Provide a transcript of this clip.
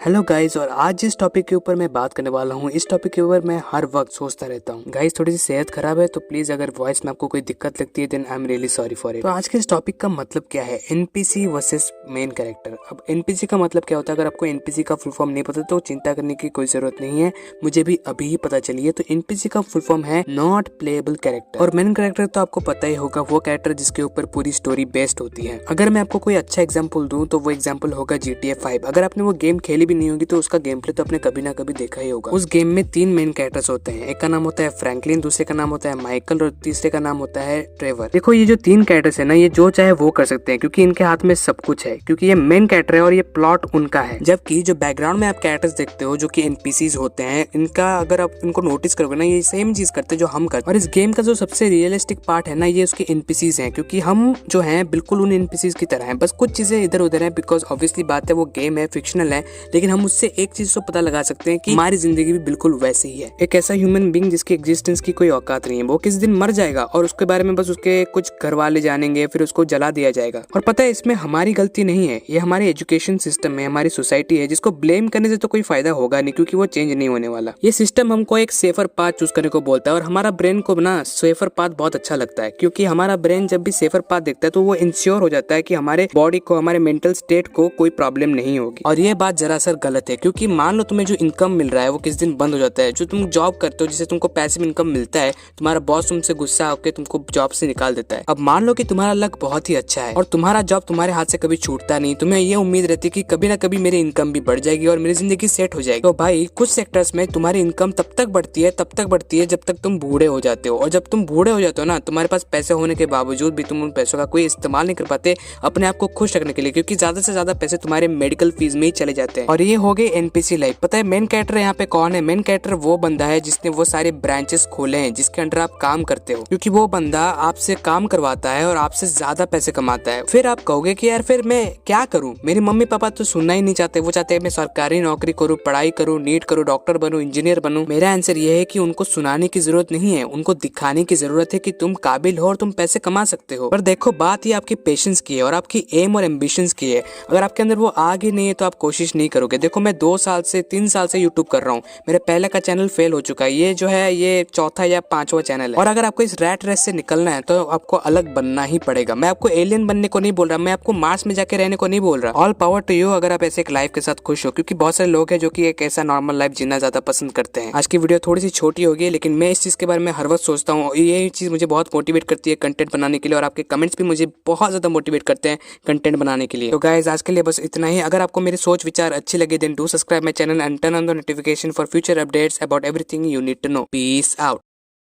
Hello guys, और आज जिस टॉपिक के ऊपर मैं बात करने वाला हूँ, इस टॉपिक के ऊपर मैं हर वक्त सोचता रहता हूँ। गाइस, थोड़ी सी सेहत खराब है, तो प्लीज अगर वॉइस में आपको कोई दिक्कत लगती है then I am really sorry for it. तो आज के इस टॉपिक का मतलब क्या है, एनपीसी वर्सेस मेन कैरेक्टर। अब एनपीसी का मतलब क्या होता है, अगर आपको एनपीसी का फुल फॉर्म नहीं पता तो चिंता करने की कोई जरूरत नहीं है, मुझे भी अभी ही पता चली है। तो एनपीसी का फुल फॉर्म है नॉट प्लेएबल कैरेक्टर, और मेन कैरेक्टर तो आपको पता ही होगा, वो कैरेक्टर जिसके ऊपर पूरी स्टोरी बेस्ड होती है। अगर मैं आपको कोई अच्छा एग्जाम्पल दूं तो वो एग्जाम्पल होगा GTA 5। अगर आपने वो गेम खेली भी नहीं होगी तो उसका गेम प्ले तो आपने कभी ना कभी देखा ही होगा। उस गेम में 3 मेन कैरेक्टर्स होते हैं, एक का नाम होता है फ्रैंकलिन, दूसरे का नाम होता है माइकल और तीसरे का नाम होता है ट्रेवर। देखो, ये जो 3 कैरेक्टर्स है ना, ये जो चाहे वो कर सकते हैं क्योंकि इनके हाथ में सब कुछ है, क्योंकि ये मेन कैरेक्टर है और ये प्लॉट उनका है। जबकि जो बैकग्राउंड में आप कैरेक्टर्स देखते हो जो कि एनपीसीज होते हैं, इनका अगर आप इनको नोटिस करोगे ना, ये सेम चीज करते हैं जो हम करते हैं। और इस गेम का जो सबसे रियलिस्टिक पार्ट है ना, ये उसके एनपीसीज हैं, क्योंकि हम जो हैं बिल्कुल उन एनपीसीज की तरह हैं, बस कुछ चीजें इधर उधर हैं। बिकॉज ऑब्वियसली बात है, वो गेम है, फिक्शनल है, लेकिन हम उससे एक चीज तो पता लगा सकते हैं कि हमारी जिंदगी भी बिल्कुल वैसी ही है। एक ऐसा ह्यूमन बीइंग जिसकी एग्जिस्टेंस की कोई औकात नहीं है, वो किस दिन मर जाएगा और उसके बारे में बस उसके कुछ घर वाले जानेंगे, फिर उसको जला दिया जाएगा। और पता है, इसमें हमारी गलती नहीं है, ये हमारे एजुकेशन सिस्टम है, हमारी सोसाइटी है, जिसको ब्लेम करने से तो कोई फायदा होगा नहीं, क्योंकि वो चेंज नहीं होने वाला। ये सिस्टम हमको एक सेफर पाथ चूज करने को बोलता है, और हमारा ब्रेन को ना सेफर पाथ बहुत अच्छा लगता है, क्योंकि हमारा ब्रेन जब भी सेफर पाथ देखता है तो वो इंश्योर हो जाता है कि हमारे बॉडी को, हमारे मेंटल स्टेट को कोई प्रॉब्लम नहीं होगी। और ये बात जरा सर गलत है, क्योंकि मान लो तुम्हें जो इनकम मिल रहा है वो किस दिन बंद हो जाता है। जो तुम जॉब करते हो, जिससे तुमको पैसिव इनकम मिलता है, तुम्हारा बॉस तुमसे गुस्सा होकर तुमको जॉब से निकाल देता है। अब मान लो कि तुम्हारा लक बहुत ही अच्छा है और तुम्हारा जॉब तुम्हारे हाथ से कभी छूटता नहीं, तुम्हें ये उम्मीद रहती है कि कभी ना कभी मेरी इनकम भी बढ़ जाएगी और मेरी जिंदगी सेट हो जाएगी। तो भाई, कुछ सेक्टर्स में तुम्हारी इनकम तब तक बढ़ती है जब तक तुम बूढ़े हो जाते हो। और जब तुम बूढ़े हो जाते हो ना, तुम्हारे पास पैसे होने के बावजूद भी तुम उन पैसों का कोई इस्तेमाल नहीं कर पाते अपने आप को खुश रखने के लिए, क्योंकि ज्यादा से ज्यादा पैसे तुम्हारे मेडिकल फीस में ही चले जाते हैं। और ये हो गई एनपीसी लाइफ। पता है मेन कैरेक्टर यहाँ पे कौन है? मेन कैरेक्टर वो बंदा है जिसने वो सारे ब्रांचेस खोले हैं जिसके अंडर आप काम करते हो, क्योंकि वो बंदा आपसे काम करवाता है और आपसे ज्यादा पैसे कमाता है। फिर आप कहोगे कि यार फिर मैं क्या करूं, मेरे मम्मी पापा तो सुनना ही नहीं चाहते, वो चाहते हैं मैं सरकारी नौकरी करूं, पढ़ाई करूं, नीट करूं, डॉक्टर बनूं, इंजीनियर बनूं। मेरा आंसर ये है कि उनको सुनाने की जरूरत नहीं है, उनको दिखाने की जरूरत है कि तुम काबिल हो और तुम पैसे कमा सकते हो। पर देखो, बात ये आपकी पेशेंस की है और आपकी एम और एम्बिशंस की है। अगर आपके अंदर वो आग ही नहीं है तो आप कोशिश नहीं करोगे। देखो, मैं 2 साल से 3 साल से यूट्यूब कर रहा हूँ, मेरे पहले का चैनल फेल हो चुका है, ये जो है ये चौथा या 5वां चैनल है। और अगर आपको इस रैट रेस से निकलना है तो आपको अलग बनना ही पड़ेगा। मैं आपको एलियन बनने को नहीं बोल रहा, मैं आपको मार्स में जाके रहने को नहीं बोल रहा। ऑल पावर टू यू अगर आप ऐसे एक लाइफ के साथ खुश हो, क्योंकि बहुत सारे लोग हैं जो कि एक ऐसा नॉर्मल लाइफ जीना ज्यादा पसंद करते हैं। आज की वीडियो थोड़ी सी छोटी होगी, लेकिन मैं इस चीज के बारे में हर वक्त सोचता हूँ, ये चीज मुझे बहुत मोटिवेट करती है कंटेंट बनाने के लिए, और आपके कमेंट्स भी मुझे बहुत ज्यादा मोटिवेट करते हैं कंटेंट बनाने के लिए। तो गाइस, आज के लिए बस इतना ही। अगर आपको मेरे सोच विचार अच्छे लगे then do subscribe my channel and turn on the notification for future updates about everything you need to know. Peace out.